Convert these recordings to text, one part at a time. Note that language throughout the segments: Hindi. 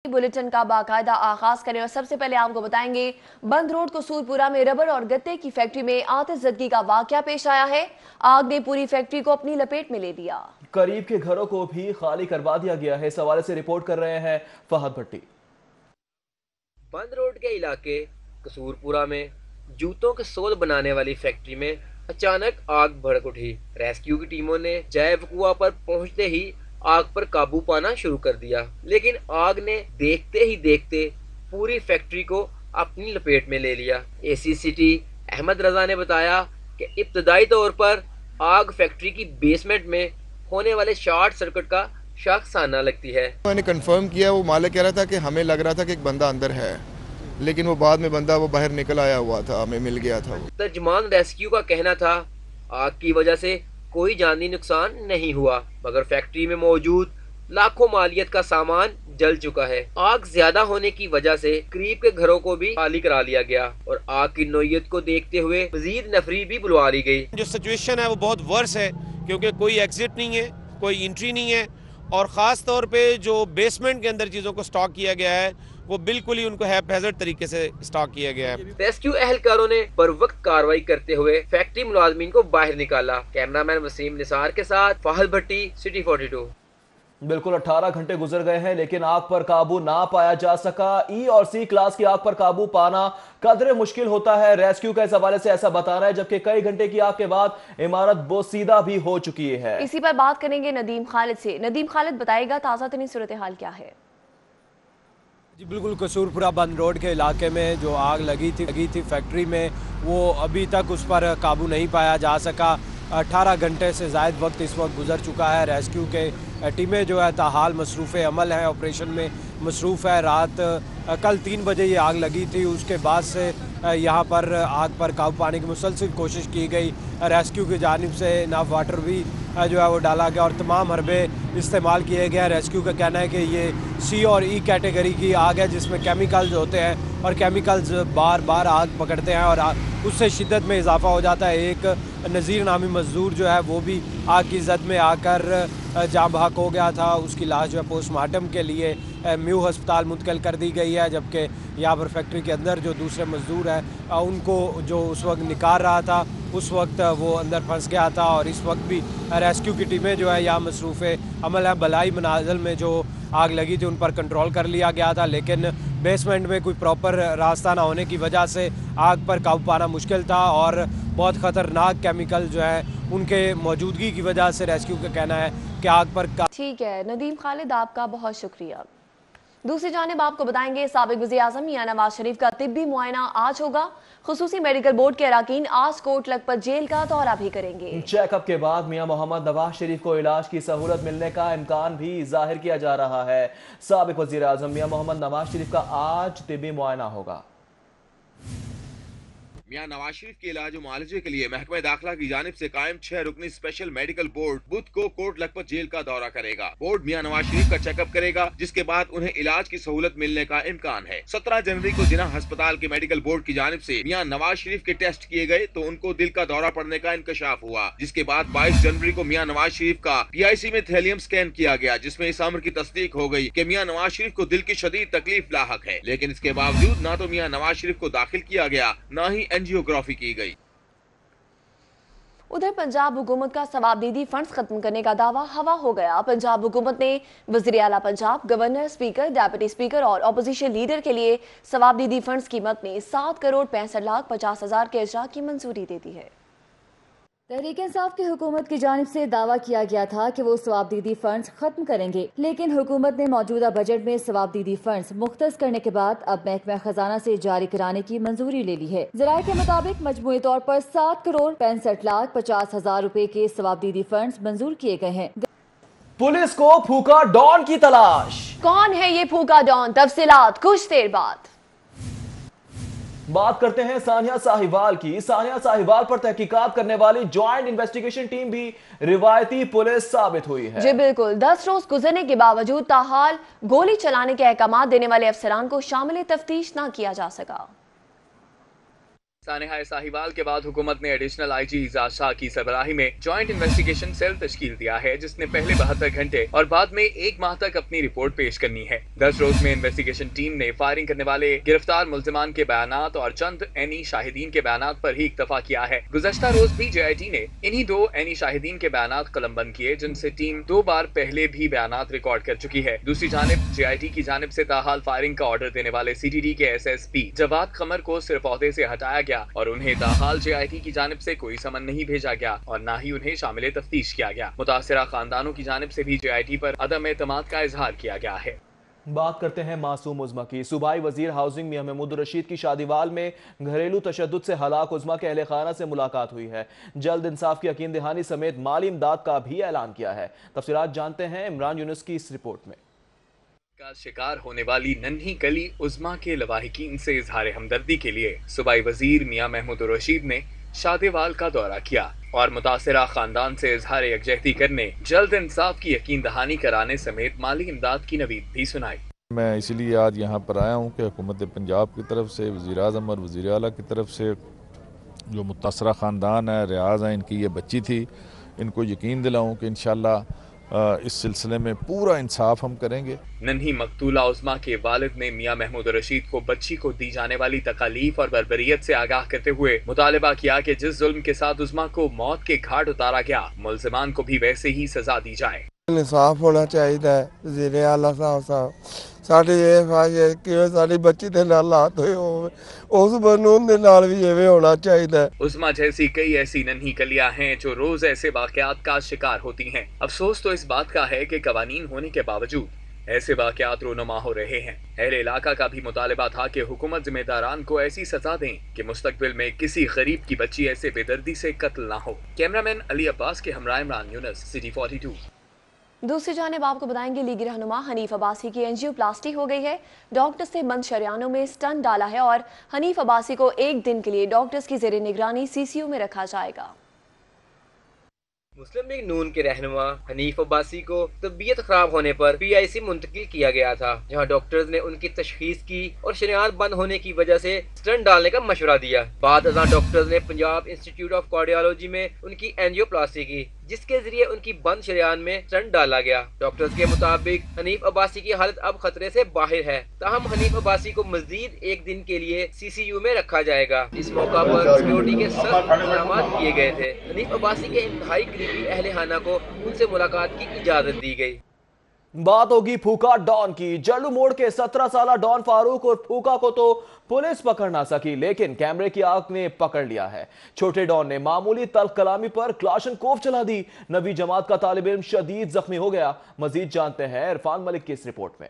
बुलेटिन का बाकायदा आगाज करें और सबसे पहले आपको बताएंगे बंद रोड कसूरपुरा में रबर और गत्ते की फैक्ट्री में आतिशज़दगी का वाकया पेश आया है। आग ने पूरी फैक्ट्री को अपनी लपेट में ले लिया। करीब के घरों को भी खाली करवा दिया गया है। इस हवाले से रिपोर्ट कर रहे हैं फहद भट्टी। बंद रोड के इलाके कसूरपुरा में जूतों के सोल बनाने वाली फैक्ट्री में अचानक आग भड़क उठी। रेस्क्यू की टीमों ने जैव कुआं पर पहुंचते ही आग पर काबू पाना शुरू कर दिया, लेकिन आग ने देखते ही देखते पूरी फैक्ट्री को अपनी लपेट में ले लिया। एसी सिटी अहमद रजा ने बताया कि इब्तदाई तौर पर आग फैक्ट्री की बेसमेंट में होने वाले शॉर्ट सर्किट का शाखसाना लगती है। मैंने कंफर्म किया, वो मालिक कह रहा था कि हमें लग रहा था कि एक बंदा अंदर है, लेकिन वो बाद में बंदा वो बाहर निकल आया हुआ था, हमें मिल गया था। तर्जमान रेस्क्यू का कहना था आग की वजह से कोई जानी नुकसान नहीं हुआ, मगर फैक्ट्री में मौजूद लाखों मालियत का सामान जल चुका है। आग ज्यादा होने की वजह से करीब के घरों को भी खाली करा लिया गया और आग की नौयत को देखते हुए मजीद नफरी भी बुलवा ली गई। जो सिचुएशन है वो बहुत वर्स है, क्योंकि कोई एग्जिट नहीं है, कोई एंट्री नहीं है, और ख़ास तौर पे जो बेसमेंट के अंदर चीज़ों को स्टॉक किया गया है वो बिल्कुल ही उनको हैज़ार्ड तरीके से स्टॉक किया गया है। रेस्क्यू एहलकारों ने बर वक्त कार्रवाई करते हुए फैक्ट्री मुलाजमीन को बाहर निकाला। कैमरामैन वसीम निसार के साथ फहद भट्टी, सिटी 42। बिल्कुल 18 घंटे गुजर गए हैं लेकिन आग पर काबू ना पाया जा सका। ई और सी क्लास की आग पर काबू पाना कदरे मुश्किल होता है। रेस्क्यू का इस हवाले से ऐसा बता रहा है, जबकि कई घंटे की आग के बाद इमारत बोसीदा भी हो चुकी है। इसी पर बात करेंगे नदीम खालिद से। नदीम खालिद, बताएगा ताज़ा तरीन सूरत हाल क्या है? जी बिल्कुल, कसूरपुरा बंद रोड के इलाके में जो आग लगी थी फैक्ट्री में, वो अभी तक उस पर काबू नहीं पाया जा सका। 18 घंटे से ज़ायद वक्त इस वक्त गुजर चुका है। रेस्क्यू के टीमें जो है ताहाल मसरूफ़ अमल हैं, ऑपरेशन में मसरूफ़ है। रात कल 3 बजे ये आग लगी थी, उसके बाद से यहाँ पर आग पर काबू पाने की मुसलसल कोशिश की गई। रेस्क्यू की जानिब से इनफ वाटर भी जो है वो डाला गया और तमाम हरबे इस्तेमाल किए गए। रेस्क्यू का कहना है कि ये सी और ई कैटेगरी की आग है, जिसमें केमिकल्स होते हैं और केमिकल्स बार बार आग पकड़ते हैं और उससे शिद्दत में इजाफा हो जाता है। एक नज़ीर नामी मजदूर जो है वो भी आग की जद में आकर जाँ बहक हो गया था। उसकी लाश जो है पोस्टमार्टम के लिए म्यू अस्पताल मुंतकिल कर दी गई है, जबकि यहाँ पर फैक्ट्री के अंदर जो दूसरे मजदूर हैं उनको जो उस वक्त निकाल रहा था उस वक्त वो अंदर फंस गया था। और इस वक्त भी रेस्क्यू की टीमें जो है यहाँ मसरूफ़ अमल है। बलाई मनाजिल में जो आग लगी थी उन पर कंट्रोल कर लिया गया था, लेकिन बेसमेंट में कोई प्रॉपर रास्ता ना होने की वजह से आग पर काबू पाना मुश्किल था और बहुत ख़तरनाक केमिकल जो है उनके मौजूदगी की वजह से रेस्क्यू का कहना है कि आग पर ठीक है नदीम खालिद, आपका बहुत शुक्रिया। दूसरी जानिब आपको बताएंगे साबिक वज़ीर आज़म मियां नवाज शरीफ का तिब्बी मुआयना आज होगा। खुसूसी मेडिकल बोर्ड के अराकीन आज कोट लखपत जेल का दौरा भी करेंगे। चेकअप के बाद मियां मोहम्मद नवाज शरीफ को इलाज की सहूलत मिलने का इम्कान भी जाहिर किया जा रहा है। साबिक वज़ीर आज़म मियां मोहम्मद नवाज शरीफ का आज तिब्बी मुआयना होगा। मियां नवाज शरीफ के इलाज और मुआलजे के लिए महकमा दाखिला की जानिब से कायम 6 रुकनी स्पेशल मेडिकल बोर्ड बुध को कोट लखपत जेल का दौरा करेगा। बोर्ड मियां नवाज शरीफ का चेकअप करेगा, जिसके बाद उन्हें इलाज की सहूलत मिलने का इम्कान है। 17 जनवरी को जिना अस्पताल के मेडिकल बोर्ड की जानिब से मियां नवाज शरीफ के टेस्ट किए गए तो उनको दिल का दौरा पड़ने का इंकशाफ हुआ, जिसके बाद 22 जनवरी को मियां नवाज शरीफ का PIC में थैलियम स्कैन किया गया, जिसमें इस अमर की तस्दीक हो गई कि मियां नवाज शरीफ को दिल की शदीद तकलीफ लाहक है। लेकिन इसके बावजूद न तो मियां नवाज शरीफ को दाखिल किया गया, न ही एंजियोग्राफी की गई। उधर पंजाब हुकूमत का सवाबदीदी फंड्स खत्म करने का दावा हवा हो गया। पंजाब हुकूमत ने वज़ीर आला Punjab, governor, speaker, deputy speaker और अपोजिशन लीडर के लिए सवाबदीदी फंड्स कीमत में 7,65,50,000 के इजरा की मंजूरी दे दी है। तहरीक इंसाफ की हुकूमत की जानिब से दावा किया गया था कि वो सवाबदीदी फंड्स खत्म करेंगे, लेकिन हुकूमत ने मौजूदा बजट में सवाबदीदी फंड्स मुख्तस करने के बाद अब महकमा खजाना से जारी कराने की मंजूरी ले ली है। ज़राए के मुताबिक मजमूई तौर पर 7,65,50,000 रुपए के सवाबदीदी फंड्स मंजूर किए गए हैं। पुलिस को फूका डॉन की तलाश। कौन है ये फूका डॉन? तफसीलात कुछ देर बाद। बात करते हैं सानिया साहिवाल की। सानिया साहिवाल पर तहकीकात करने वाली ज्वाइंट इन्वेस्टिगेशन टीम भी रिवायती पुलिस साबित हुई है। जी बिल्कुल, 10 रोज गुजरने के बावजूद ताहाल गोली चलाने के अहकाम देने वाले अफसरान को शामिल तफ्तीश न किया जा सका। सानेहा साहिवाल के बाद हुकूमत ने एडिशनल आईजी इजाज शाह की सरबराही में जॉइंट इन्वेस्टिगेशन सेल तश्कील दिया है, जिसने पहले 72 घंटे और बाद में 1 माह तक अपनी रिपोर्ट पेश करनी है। 10 रोज में इन्वेस्टिगेशन टीम ने फायरिंग करने वाले गिरफ्तार मुल्जिमान के बयानात और चंद एनी शाहिदीन के बयानात पर ही इक्तफा किया है। गुज़श्ता रोज भी JIT ने इन्हीं 2 एनी शाहिदीन के बयानात कलमबंद किए, जिनसे टीम 2 बार पहले भी बयानात रिकॉर्ड कर चुकी है। दूसरी जानिब JIT की जानिब से ताहाल फायरिंग का ऑर्डर देने वाले CTD के SSP जवाद कमर को सिर्फ ओहदे से हटाया गया और उन्हें ताहाल JIT की जानिब से कोई समन नहीं भेजा गया और न ही उन्हें शामिल तफ्तीश किया गया। मुतासिरा खानदानों की जानिब से भी JIT पर अदम एतमाद का इजहार किया गया है। बात करते हैं मासूम उज़्मा की। सूबाई वजीर हाउसिंग मियां महमूद रशीद की शादीवाल में घरेलू तशद्दुद से हलाक उज़्मा के अहले खाना से मुलाकात हुई है। जल्द इंसाफ की यकीन दहानी समेत माली इमदाद का भी ऐलान किया है। तफसीलात जानते हैं इमरान यूनुस की इस रिपोर्ट में। का शिकार होने वाली नन्ही कली उज़्मा के लवाहिकीन से इजहार हमदर्दी के लिए सूबाई वजीर मियां महमूद रशीद ने शादीवाल का दौरा किया और मुतासिरा खानदान से इजहार यकजहती करने, जल्द इंसाफ की यकीन दहानी कराने समेत माली इमदाद की नवीद भी सुनाई। मैं इसलिए आज यहाँ पर आया हूँ कि हुकूमत पंजाब की तरफ से वज़ीर आज़म और वज़ीर आला की तरफ से जो मुतासरा ख़ानदान है, रियाज़ है, इनकी ये बच्ची थी, इनको यकीन दिलाऊँ कि इंशाअल्लाह इस सिलसिले में पूरा इंसाफ हम करेंगे। नन्ही मकतूला उज़्मा के वालिद ने मियां महमूद रशीद को बच्ची को दी जाने वाली तकालीफ और बर्बरियत से आगाह करते हुए मुतालिबा किया कि जिस जुल्म के साथ उज़्मा को मौत के घाट उतारा गया, मुल्ज़िमान को भी वैसे ही सजा दी जाए। इंसाफ होना चाहिए। वज़ीर आला साहब साडी ये ख्वाहिश है कि साडी बच्ची दे नाल हाथ होए उस कानून दे नाल भी एवें होना चाहिए। उज़्मा जैसी कई ऐसी नन्ही कलियां हैं जो रोज ऐसे वाक़यात का शिकार होती हैं। अफसोस तो इस बात का है कि कवानीन होने के बावजूद ऐसे वाक़यात रोनुमा हो रहे हैं। अहले इलाका का भी मुतालिबा था कि हुकूमत जिम्मेदारान को ऐसी सजा दें कि मुस्तकबिल में किसी गरीब की बच्ची ऐसे बेदर्दी से कत्ल ना हो। कैमरामैन अली अब्बास के हमरा इमरान यूनुस, सिटी 42। दूसरी जानिब आपको बताएंगे लीगी रहनुमा हनीफ अब्बासी की एंजियोप्लास्टी हो गई है। डॉक्टर से बंद शरियानों में स्टंट डाला है और हनीफ अब्बासी को 1 दिन के लिए डॉक्टर्स की जेर निगरानी CCU में रखा जाएगा। मुस्लिम लीग नून के रहनुमा हनीफ अब्बासी को तबीयत खराब होने पर PIC मुंतकिल किया गया था, जहां डॉक्टर्स ने उनकी तशखीस की और शरियात बंद होने की वजह से स्टंट डालने का मशवरा दिया। बाद डॉक्टर्स ने पंजाब इंस्टीट्यूट ऑफ कार्डियोलॉजी में उनकी एंजियोप्लास्टी की, जिसके जरिए उनकी बंद शरियान में स्टंट डाला गया। डॉक्टर्स के मुताबिक हनीफ अब्बासी की हालत अब खतरे से बाहर है, ताहम हनीफ अब्बासी को मजीद 1 दिन के लिए CCU में रखा जाएगा। इस मौका पर सिक्योरिटी के सख्त इंतजाम किए गए थे। हनीफ अब्बासी के इंतहाई करीबी अहले खाना को उनसे मुलाकात की इजाजत दी गई। बात होगी फूका डॉन की। जल्लू मोड़ के 17 साला डॉन फारूक और फूका को तो पुलिस पकड़ ना सकी, लेकिन कैमरे की आंख ने पकड़ लिया है। छोटे डॉन ने मामूली तल्ख कलामी पर क्लाशनकोफ चला दी। नवी जमात का तालिब इल्म शदीद जख्मी हो गया। मजीद जानते हैं इरफान मलिक की इस रिपोर्ट में।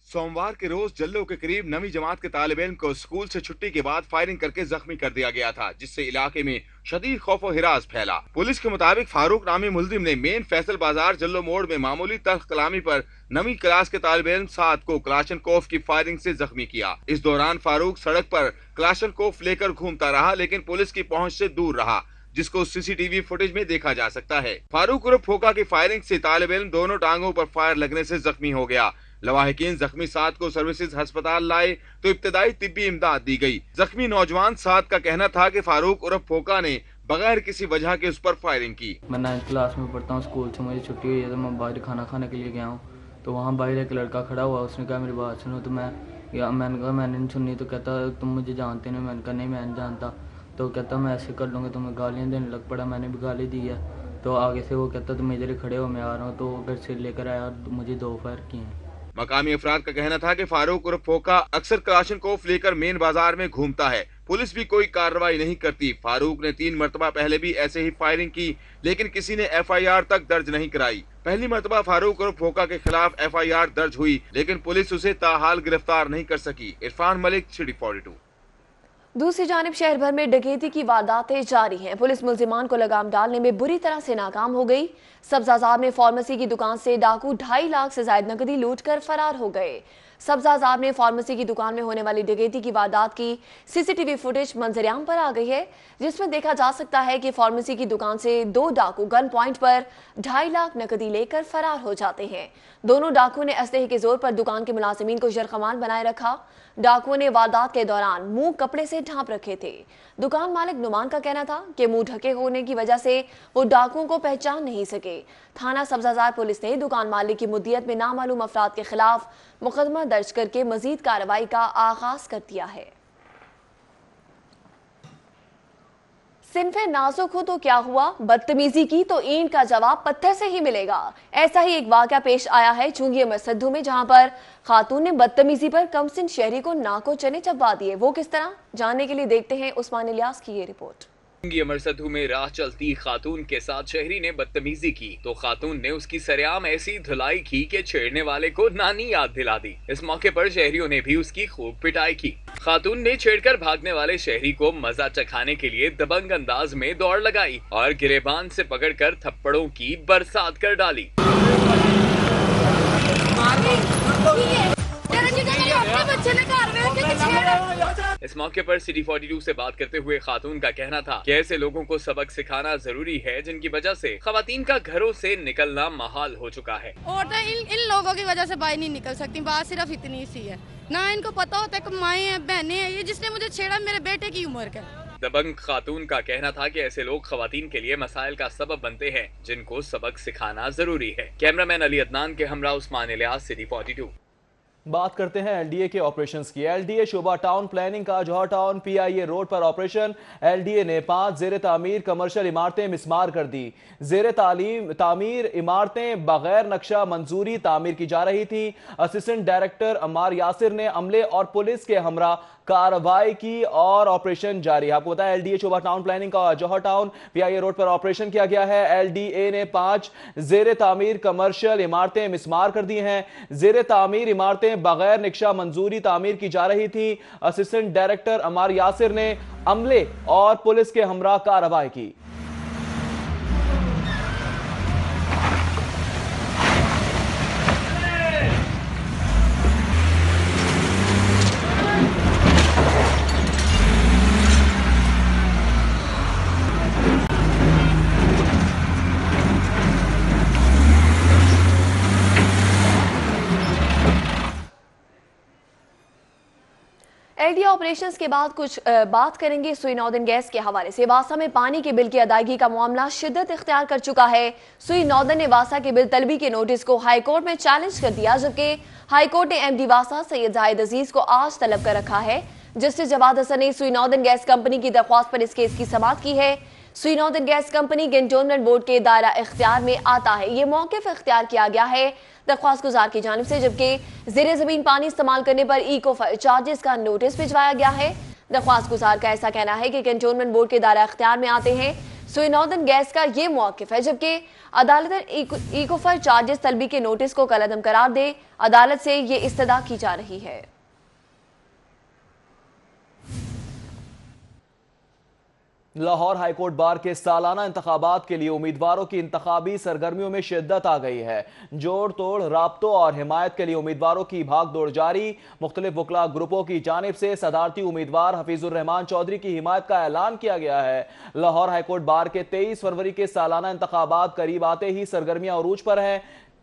सोमवार के रोज जल्लो के करीब नवी जमात के तालिब इल्म को स्कूल से छुट्टी के बाद फायरिंग करके जख्मी कर दिया गया था, जिससे इलाके में शदीद खौफ और हिरास फैला। पुलिस के मुताबिक फारूक नामी मुल्जिम ने मेन फैसल बाजार जल्लो मोड़ में मामूली तल्ख कलामी पर नवी क्लास के तालिब इल्म साद को क्लाशनकोफ की फायरिंग से जख्मी किया। इस दौरान फारूक सड़क पर क्लाशनकोफ लेकर घूमता रहा, लेकिन पुलिस की पहुंच से दूर रहा, जिसको CCTV फुटेज में देखा जा सकता है। फारूक उर्फ फोका की फायरिंग से तालिब इल्म दोनों टांगों पर फायर लगने से जख्मी हो गया। लवाहिकीन जख्मी साद को सर्विसेज अस्पताल लाए तो इब्तदाई तिब्बी इमदाद दी गई। जख्मी नौजवान साद का कहना था कि फारूक उर्फ फोका ने बगैर किसी वजह के उस पर फायरिंग की। मैं 9th क्लास में पढ़ता हूँ, स्कूल से मुझे छुट्टी हुई है तो मैं बाहर खाना खाने के लिए गया हूँ, तो वहाँ बाहर एक लड़का खड़ा हुआ। उसने कहा मेरी बात सुनो, तो मैंने कहा मैंने नहीं सुनी। तो कहता तुम मुझे जानते नहीं। मैंने कहा नहीं मैं नहीं जानता। तो कहता मैं ऐसे कर लूँगा। तो मैं गालियाँ देने लग पड़ा। मैंने भी गाली दी है। तो आगे से वो कहता तुम इधर ही खड़े हो, मैं आ रहा हूँ। तो वो घर से लेकर आया और मुझे 2 फायर किए हैं। मकामी अफराद का कहना था कि फारूक उर्फ फोका अक्सर क्लाशनकोफ लेकर मेन बाजार में घूमता है। पुलिस भी कोई कार्रवाई नहीं करती। फारूक ने 3 मरतबा पहले भी ऐसे ही फायरिंग की, लेकिन किसी ने FIR तक दर्ज नहीं कराई। पहली मरतबा फारूक उर्फ फोका के खिलाफ FIR दर्ज हुई, लेकिन पुलिस उसे ताहाल गिरफ्तार नहीं कर सकी। इरफान मलिक, सिटी 42। दूसरी जानिब शहर भर में डकैती की वारदातें जारी हैं। पुलिस मुल्जिमान को लगाम डालने में बुरी तरह से नाकाम हो गई। सब्जाजार में फार्मेसी की दुकान से डाकू 2.5 लाख से ज्यादा नकदी लूट कर फरार हो गए। सब्जाजाब में फार्मेसी की दुकान में होने वाली डकैती की वारदात की सीसीटीवी फुटेज मंजरियाम पर आ गई है, जिसमें देखा जा सकता है कि फार्मेसी की दुकान से 2 डाकू गन पॉइंट पर 2.5 लाख नकदी लेकर फरार हो जाते हैं। दोनों डाकुओं ने असलहे के जोर पर दुकान के मुलाजिमीन को यरकमान बनाए रखा। डाकुओं ने वारदात के दौरान मुंह कपड़े से ढांप रखे थे। दुकान मालिक नुमान का कहना था कि मुंह ढके होने की वजह से वो डाकुओं को पहचान नहीं सके। थाना सब्जाजार पुलिस ने दुकान मालिक की मुद्दियत में नामालूम अफराद के खिलाफ मुकदमा दर्ज करके मजीद कार्रवाई का आगाज कर दिया है। सिनफे नाजुक हो तो क्या हुआ, बदतमीजी की तो ईंट का जवाब पत्थर से ही मिलेगा। ऐसा ही एक वाकया पेश आया है चुंगी अहमद सद्दू में, जहां पर खातून ने बदतमीजी पर कमसिन शहरी को नाको चने चबवा दिए। वो किस तरह, जानने के लिए देखते हैं उस्मान इलियास की ये रिपोर्ट। चुंगी अहमद सद्दू में राह चलती खातून के साथ शहरी ने बदतमीजी की तो खातून ने उसकी सरेआम ऐसी धुलाई की कि छेड़ने वाले को नानी याद दिला दी। इस मौके पर शहरियों ने भी उसकी खूब पिटाई की। खातून ने छेड़कर भागने वाले शहरी को मजा चखाने के लिए दबंग अंदाज में दौड़ लगाई और गिरेबान से पकड़कर थप्पड़ों की बरसात कर डाली। इस मौके पर सिटी 42 से बात करते हुए खातून का कहना था कि ऐसे लोगों को सबक सिखाना जरूरी है जिनकी वजह से खवातीन का घरों से निकलना महाल हो चुका है। औरतें इन लोगों की वजह से बाहर नहीं निकल सकती। बात सिर्फ इतनी सी है, ना इनको पता होता है कि माएँ हैं, बहनें हैं। ये जिसने मुझे छेड़ा मेरे बेटे की उम्र का। दबंग खातून का कहना था कि ऐसे लोग खवातीन के लिए मसाइल का सबब बनते हैं जिनको सबक सिखाना जरूरी है। कैमरामैन अली अदनान के हमरा उस्मान इलियास, सिटी 42। बात करते हैं एलडीए के ऑपरेशंस की। एलडीए शोबा टाउन प्लानिंग का जौहर टाउन पीआईए रोड पर ऑपरेशन। एलडीए ने 5 जेर तामीर कमर्शियल इमारतें मिसमार कर दी। जेर तामीर इमारतें बगैर नक्शा मंजूरी तामीर की जा रही थी। असिस्टेंट डायरेक्टर अम्मार यासिर ने अमले और पुलिस के हमरा कार्रवाई की और ऑपरेशन जारी। आपको बताया एलडीए शोबा टाउन प्लानिंग का जौहर टाउन पीआईए रोड पर ऑपरेशन किया गया है। एलडीए ने 5 जेर तामीर कमर्शियल इमारतें मिसमार कर दी हैं। जेर तामीर इमारतें बगैर नक्शा मंजूरी तामीर की जा रही थी। असिस्टेंट डायरेक्टर अम्मार यासिर ने अमले और पुलिस के हमरा कार्रवाई की। एलडीए ऑपरेशंस के बाद कुछ बात करेंगे सुई नॉर्दर्न गैस के हवाले से। वासा में पानी के बिल की अदायगी का मामला शिद्दत इख्तियार कर चुका है। सुई नॉर्दर्न ने वासा के बिल तलबी के नोटिस को हाईकोर्ट में चैलेंज कर दिया, जबकि हाईकोर्ट ने एमडी वासा सैयद जाहिद अजीज को आज तलब कर रखा है। जस्टिस जवाद हसन ने सुई नॉर्दर्न गैस कंपनी की दरख्वास्त पर इस केस की समाअत की है। सुई northern gas company cantonment board के दायरा इख्तियार में आता है। ये मौक़िफ़ इख्तियार किया गया है दरख्वास्त गुजार की जानिब से, जबकि ज़ेरे ज़मीन पानी इस्तेमाल करने पर इको फायर चार्जेस का नोटिस भिजवाया गया है। दरख्वास्त गुजार का ऐसा कहना है कि कैंटोनमेंट बोर्ड के दायरा इख्तियार में आते हैं सुई नॉर्दर्न गैस का ये मौक़िफ़ है, जबकि अदालत इको फायर चार्जेस तलबी के नोटिस को कलअदम करार दे। अदालत से ये इस्तदा की जा रही है। लाहौर हाईकोर्ट बार के सालाना इंतखाबात के लिए उम्मीदवारों की इंतखाबी सरगर्मियों में शिद्दत आ गई है। जोड़ तोड़ राब्तों और हिमायत के लिए उम्मीदवारों की भाग दौड़ जारी। मुख्तलिफ वकला ग्रुपों की जानिब से सदारती उम्मीदवार हफीजुर रहमान चौधरी की हिमायत का ऐलान किया गया है। लाहौर हाईकोर्ट बार के 23 फरवरी के सालाना इंतखाबात करीब आते ही सरगर्मियां अरूज पर हैं।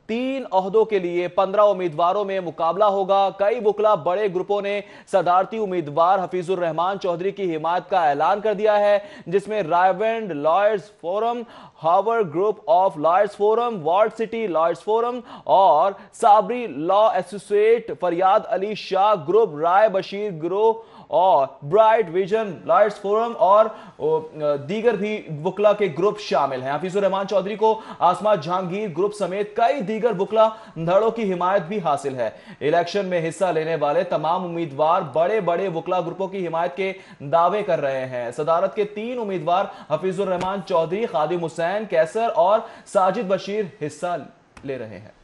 3 ओहदों के लिए 15 उम्मीदवारों में मुकाबला होगा। कई वकला बड़े ग्रुपों ने सदारती उम्मीदवार हफीजुर रहमान चौधरी की हिमायत का ऐलान कर दिया है, जिसमें Raiwind lawyers forum, Harvard group of lawyers forum, ward city lawyers forum और साबरी लॉ एसोसिएट, फरियाद अली शाह ग्रुप, राय बशीर ग्रुप और ब्राइट विजन लॉयर्स फोरम और दीगर भी वकला के ग्रुप शामिल हैं। हफीजुर रहमान चौधरी को आसमा जहांगीर ग्रुप समेत कई दीगर वकला धड़ों की हिमायत भी हासिल है। इलेक्शन में हिस्सा लेने वाले तमाम उम्मीदवार बड़े बड़े वकला ग्रुपों की हिमायत के दावे कर रहे हैं। सदारत के 3 उम्मीदवार हफीजुर रहमान चौधरी, खादिम हुसैन कैसर और साजिद बशीर हिस्सा ले रहे हैं।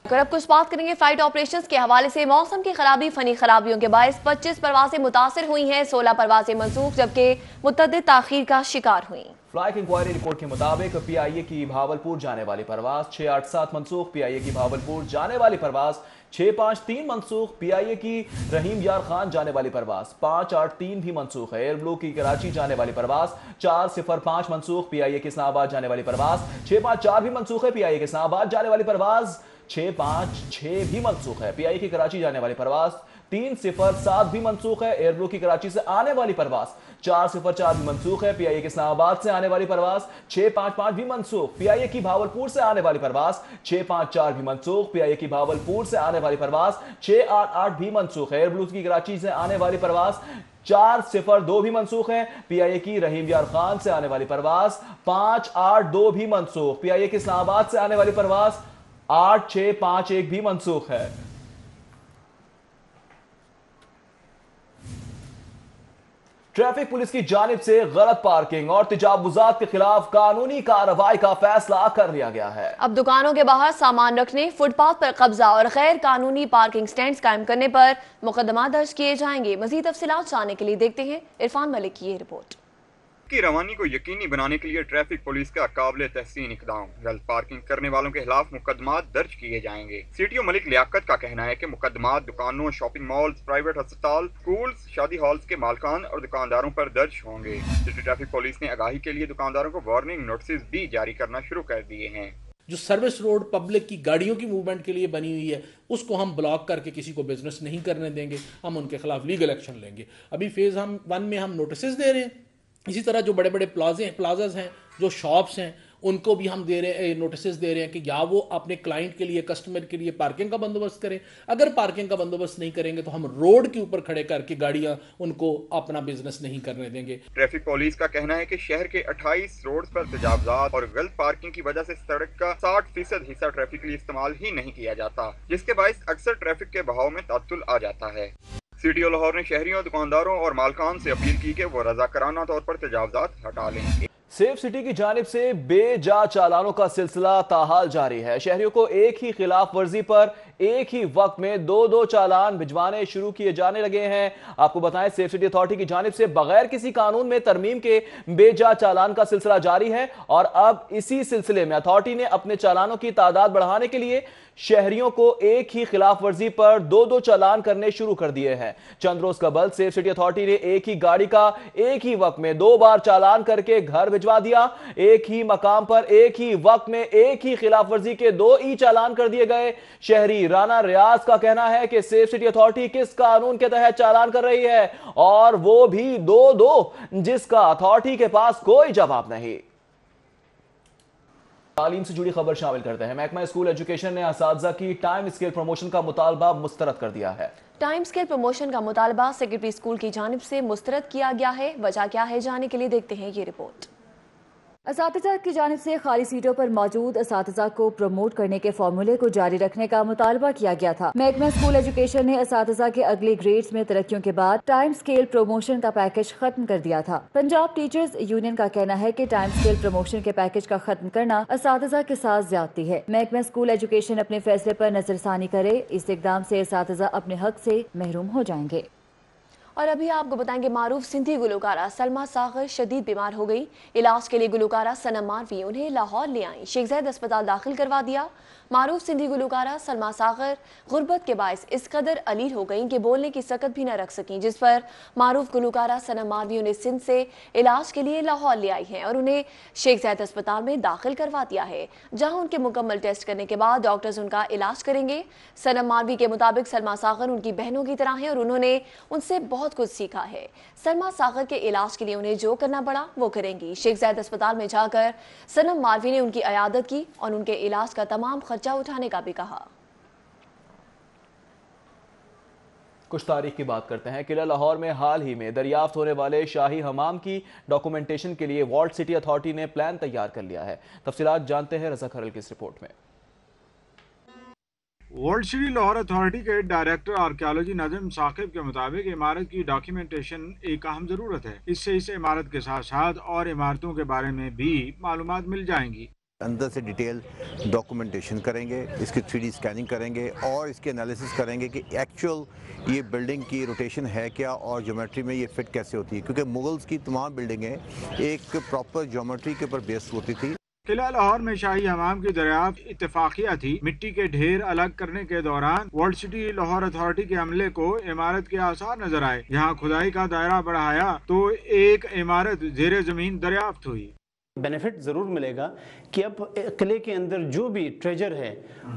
अब कुछ बात करेंगे फ्लाइट ऑपरेशंस के हवाले से। मौसम की खराबी, फनी खराबियों के बायस 25 परवाजें मुतासर हुई हैं, 16 परवाजें मनसूख, जबकि मुतअद्दिद ताखीर का शिकार हुई। फ्लाइट इंक्वायरी रिपोर्ट के मुताबिक पीआईए की भावलपुर जाने वाली परवाज 687 मनसूख, पीआईए की भावलपुर जाने वाली परवाज 653 मनसूख, पीआईए की रहीम यार खान जाने वाली परवाज 583 भी मनसूख है। एयर ब्लू की कराची जाने वाली परवाज 405 मनसूख, पीआईए की इस्लामाबाद जाने वाली परवाज 654 भी मनसूख है। पीआईए की इस्लामाबाद जाने वाली परवाज 656 भी मनसूख है। पीआईए की कराची जाने वाली परवाज 307 भी मनसूख है। एयर ब्लू की कराची से आने वाली परवाज 404 भी मनसूख है। पीआईए की इस्लामाबाद से आने वाली परवाज 655 भी मनसूख। पीआईए की भावलपुर से आने वाली परवाज 654 भी मनसूख। पीआईए की भावलपुर से आने वाली परवाज 688 भी मनसूख है। एयर ब्लू की कराची से आने वाली परवाज 402 भी मनसूख है। पीआईए की रहीम यार खान से आने वाली परवाज 582 भी मनसूख। पीआईए की इस्लामाबाद से आने वाली परवाज 8651 भी मनसूख है। ट्रैफिक पुलिस की जानिब से गलत पार्किंग और तजावुजात के खिलाफ कानूनी कार्रवाई का फैसला कर लिया गया है। अब दुकानों के बाहर सामान रखने, फुटपाथ पर कब्जा और गैर कानूनी पार्किंग स्टैंड कायम करने पर मुकदमा दर्ज किए जाएंगे। मजीद तफसीलात जानने के लिए देखते हैं इरफान मलिक की ये रिपोर्ट। की रवानी को यकीनी बनाने के लिए ट्रैफिक पुलिस का काबिल तहसीन इकदाम, गलत पार्किंग करने वालों के खिलाफ मुकदमात दर्ज किए जाएंगे। सीटीओ मलिक लियाकत का कहना है कि मुकदमात दुकानों, शॉपिंग मॉल्स, प्राइवेट अस्पताल, स्कूल्स, शादी हॉल्स के मालकान और दुकानदारों पर दर्ज होंगे। सिटी ट्रैफिक पुलिस ने आगाही के लिए दुकानदारों को वार्निंग नोटिस भी जारी करना शुरू कर दिए हैं। जो सर्विस रोड पब्लिक की गाड़ियों की मूवमेंट के लिए बनी हुई है, उसको हम ब्लॉक करके किसी को बिजनेस नहीं करने देंगे। हम उनके खिलाफ लीगल एक्शन लेंगे। अभी फेज 1 में हम नोटिस दे रहे हैं। इसी तरह जो बड़े बड़े प्लाजाज हैं, जो शॉप्स हैं, उनको भी हम दे रहे हैं, नोटिस दे रहे हैं कि या वो अपने क्लाइंट के लिए, कस्टमर के लिए पार्किंग का बंदोबस्त करें। अगर पार्किंग का बंदोबस्त नहीं करेंगे तो हम रोड के ऊपर खड़े करके गाड़ियां उनको अपना बिजनेस नहीं करने देंगे। ट्रैफिक पुलिस का कहना है कि शहर के 28 रोड पर तजावुजात और गलत पार्किंग की वजह से सड़क का 60% हिस्सा ट्रैफिक के लिए इस्तेमाल ही नहीं किया जाता, जिसके बायस अक्सर ट्रैफिक के बहाव में तातुल आ जाता है। सीटीओ लाहौर ने शहरियों, दुकानदारों और मालकान से अपील की कि वो रजाकाराना तौर पर तजावुजात हटा लें। सेफ सिटी की जानिब से बेजा चालानों का सिलसिला ताहाल जारी है। शहरियों को एक ही खिलाफ वर्जी पर एक ही वक्त में 2-2 चालान भिजवाने शुरू किए जाने लगे हैं। आपको बताएं, सेफ सिटी अथॉरिटी की जानिब से बगैर किसी कानून में तरमीम के बेजा चालान का सिलसिला जारी है और अब इसी सिलसिले में अथॉरिटी ने अपने चालानों की तादाद बढ़ाने के लिए शहरियों को एक ही खिलाफ वर्जी पर 2-2 चालान करने शुरू कर दिए हैं। चंद रोज कबल सेफ सिटी अथॉरिटी ने एक ही गाड़ी का एक ही वक्त में 2 बार चालान करके घर भिजवा दिया। एक ही मकाम पर एक ही वक्त में एक ही खिलाफ वर्जी के 2 ई चालान कर दिए गए। शहरी राना रियाज का कहना है कि सेफ सिटी अथॉरिटी किस कानून के तहत चालान कर रही है और वो भी 2-2, जिसका अथॉरिटी के पास कोई जवाब नहीं। तालीम से जुड़ी खबर शामिल करते हैं। महकमा स्कूल एजुकेशन ने असातिज़ा की टाइम स्केल प्रमोशन का मुतालबा मुस्तरद कर दिया है। टाइम स्केल प्रमोशन का मुतालबा सेक्रेटरी स्कूल की जानिब से मुस्तरद किया गया है। वजह क्या है, जानने के लिए देखते हैं ये रिपोर्ट। असातिज़ा की जानिब से खाली सीटों पर मौजूद असातिज़ा को प्रमोट करने के फॉर्मूले को जारी रखने का मुतालबा किया गया था। महकमा स्कूल एजुकेशन ने असातिज़ा के अगले ग्रेड्स में तरक्कियों के बाद टाइम स्केल प्रमोशन का पैकेज खत्म कर दिया था। पंजाब टीचर्स यूनियन का कहना है कि टाइम स्केल प्रमोशन के पैकेज का खत्म करना असातिज़ा के साथ ज्यादती है। महकमा स्कूल एजुकेशन अपने फैसले पर नजरसानी करे, इस इकदाम से असातिज़ा अपने हक से महरूम हो जाएंगे। और अभी आपको बताएंगे, मारूफ सिंधी गुलकारा सलमा सागर शदीद बीमार हो गई। इलाज के लिए गुलकारा सनम मारवी उन्हें लाहौर ले आई। शेख ज़ैद अस्पताल दाखिल करवा दिया। मारूफ सिंधी गुलकारा सलमा सागर गुर्बत के बायस इस कदर अलील हो गई कि बोलने की सकत भी न रख सकी, जिस पर मारूफ गुलकारा सनम मारवी उन्हें सिंध से इलाज के लिए लाहौर ले आई हैं और उन्हें शेख ज़ैद अस्पताल में दाखिल करवा दिया है, जहां उनके मुकम्मल टेस्ट करने के बाद डॉक्टर्स उनका इलाज करेंगे। सनम मारवी के मुताबिक सलमा सागर उनकी बहनों की तरह हैं और उन्होंने उनसे बहुत कुछ सीखा है। सलमा सागर के इलाज के लिए उन्हें जो करना पड़ा वो करेंगी। शेख ज़ैद अस्पताल में जाकर सनम मारवी ने उनकी अयादत की और उनके इलाज का तमाम खर्चा उठाने का भी कहा। कुछ तारीख की बात करते हैं। किला लाहौर में हाल ही में दरियाफ्त होने वाले शाही हमाम की डॉक्यूमेंटेशन के लिए वॉल्ट सिटी अथॉरिटी ने प्लान तैयार कर लिया है। तफसीलात जानते हैं रज़ा खरल की इस रिपोर्ट में। वर्ल्ड सिटी लाहौर अथॉरिटी के डायरेक्टर आर्कियोलॉजी नजम साकिब के मुताबिक इमारत की डॉक्यूमेंटेशन एक अहम जरूरत है। इससे इस इमारत के साथ साथ और इमारतों के बारे में भी मालूमात मिल जाएंगी। अंदर से डिटेल डॉक्यूमेंटेशन करेंगे, इसकी 3D स्कैनिंग करेंगे और इसके एनालिसिस करेंगे कि एक्चुअल ये बिल्डिंग की रोटेशन है क्या और ज्योमेट्री में ये फिट कैसे होती है, क्योंकि मुगल्स की तमाम बिल्डिंगें एक प्रॉपर ज्योमेट्री के ऊपर बेस्ड होती थी। किला लाहौर में शाही हमाम की दरियाफ्त इत्तेफाकिया थी। मिट्टी के ढेर अलग करने के दौरान वर्ल्ड सिटी लाहौर अथॉरिटी के अमले को इमारत के आसार नजर आए। यहाँ खुदाई का दायरा बढ़ाया तो एक इमारत जेरे जमीन दरियाफ्त हुई। बेनिफिट ज़रूर मिलेगा कि अब किले के अंदर जो भी ट्रेजर है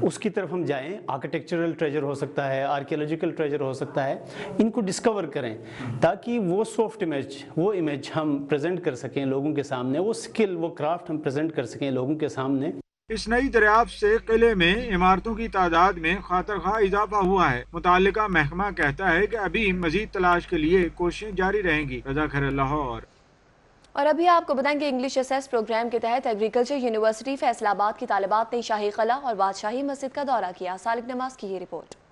उसकी तरफ हम जाएं। आर्किटेक्चरल ट्रेजर हो सकता है, आर्कियोलॉजिकल ट्रेजर हो सकता है, इनको डिस्कवर करें ताकि वो सॉफ्ट इमेज, वो इमेज हम प्रेजेंट कर सकें लोगों के सामने, वो स्किल, वो क्राफ्ट हम प्रेजेंट कर सकें लोगों के सामने। इस नई दरियाफ्त से किले में इमारतों की तादाद में खातरखा इजाफा हुआ है। मुताल्लिका महकमा कहता है कि अभी मजीद तलाश के लिए कोशिशें जारी रहेंगी। रज़ा खैर, लाहौर। और अभी आपको बताएंगे इंग्लिश एसएस प्रोग्राम के तहत एग्रीकल्चर यूनिवर्सिटी फैसलाबाद की तालिबात ने शाही कला और बादशाही मस्जिद का दौरा किया। सालिक नमाज की ये रिपोर्ट।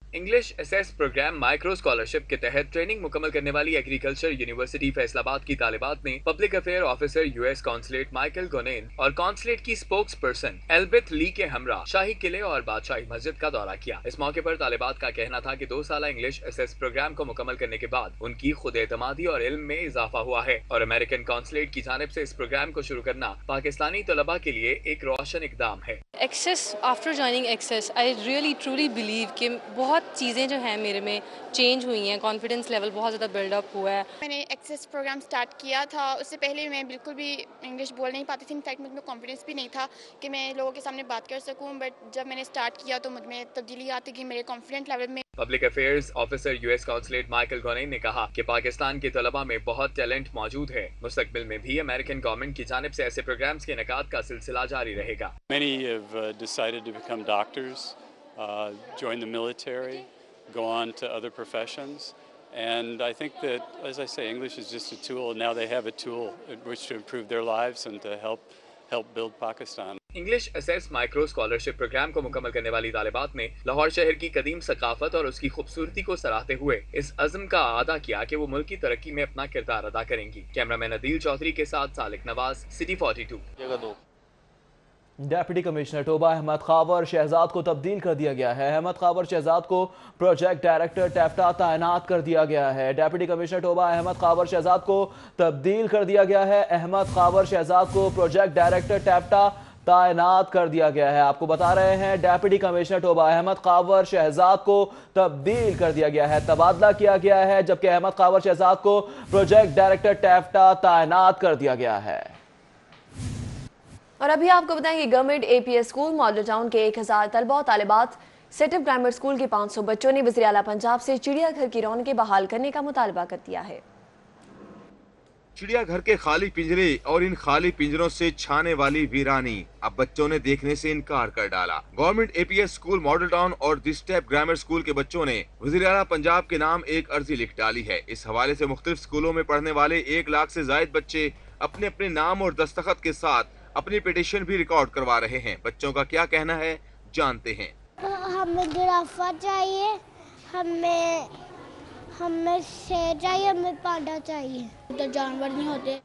English access program micro scholarship के तहत ट्रेनिंग मुकम्मल करने वाली एग्रीकल्चर यूनिवर्सिटी फैसलाबाद की तालिबात ने public affair officer US consulate Michael गोनेन और कॉन्सुलेट की स्पोक्स पर्सन एल्बिथ ली के हमरा शाही किले और बादशाही मस्जिद का दौरा किया। इस मौके पर तालिबात का कहना था कि 2 साला इंग्लिश एसएस प्रोग्राम को मुकम्मल करने के बाद उनकी खुद एतमादी और इल्म में इजाफा हुआ है और अमेरिकन कॉन्सुलेट की जानिब से इस प्रोग्राम को शुरू करना पाकिस्तानी तलबा के लिए एक रोशन इकदाम है। Access, after joining access, I really truly believe कि बहुत चीज़ें जो हैं मेरे में चेंज हुई हैं, कॉन्फिडेंस लेवल बहुत ज़्यादा बिल्डअप हुआ है। मैंने एक्सेस प्रोग्राम स्टार्ट किया था, उससे पहले मैं बिल्कुल भी इंग्लिश बोल नहीं पाती थी। इनफैक्ट मुझ में कॉन्फिडेंस भी नहीं था कि मैं लोगों के सामने बात कर सकूं, बट जब मैंने स्टार्ट किया तो मुझ में तब्दीली आती गई मेरे कॉन्फिडेंट लेवल में। Public affairs officer US consulate Michael गोनेन ने कहा कि पाकिस्तान के तलबा में बहुत टैलेंट मौजूद है। मुस्तकबिल में भी अमेरिकन गवर्नमेंट की जानिब से ऐसे प्रोग्राम्स के इनेकाद का सिलसिला जारी रहेगा। Many have decided to become doctors, join the military, go on to other professions, and I think that, as I say, English is just a tool. Now they have a tool in which to improve their lives and to help build Pakistan. English access micro scholarship program को मुकम्मल करने वाली तालिबात ने लाहौर शहर की कदीम सकाफत और उसकी खूबसूरती को सराहते हुए इस अज़्म का अदा किया कि वो मुल्क की तरक्की में अपना किरदार अदा करेंगी। कैमरामैन अदील चौधरी के साथ Salik Nawaz, city 42। Deputy commissioner Toba Ahmad Khawar Shahzad को तब्दील कर दिया गया है। अहमद खावर शहजाद को प्रोजेक्ट डायरेक्टर टैफ्टा तैनात कर दिया गया है। डेप्यूटी कमिश्नर टोबा अहमद खावर शहजाद को तब्दील कर दिया गया है। अहमद खावर शहजाद को प्रोजेक्ट डायरेक्टर टैफ्टा तैनात कर दिया गया है। आपको बता रहे हैं डेप्यूटी कमिश्नर टोबा अहमद खावर शहजाद को तब्दील कर दिया गया है, तबादला किया गया है, जबकि अहमद खावर शहजाद को प्रोजेक्ट डायरेक्टर टैफ्टा तैनात कर दिया गया है। और अभी आपको बताएंगे government APS school model town के 1000 तलबा और तालिबात सेटअप ग्रामर स्कूल के 500 बच्चों ने वज़ीर आला पंजाब से चिड़ियाघर की रौनकें बहाल करने का मुतालबा कर दिया है। चिड़ियाघर के खाली पिंजरे और इन खाली पिंजरों से छाने वाली वीरानी अब बच्चों ने देखने से इनकार कर डाला। Government APS school model town और द स्टेप ग्रामर स्कूल के बच्चों ने वज़ीर आला पंजाब के नाम एक अर्जी लिख डाली है। इस हवाले से मुख्तलिफ स्कूलों में पढ़ने वाले 1 लाख से जायद बच्चे अपने अपने नाम और दस्तखत के साथ अपनी पिटीशन भी रिकॉर्ड करवा रहे हैं। बच्चों का क्या कहना है, जानते हैं। हमें गिराफा चाहिए, हमें शेर चाहिए, हमें पांडा चाहिए। तो जानवर नहीं होते।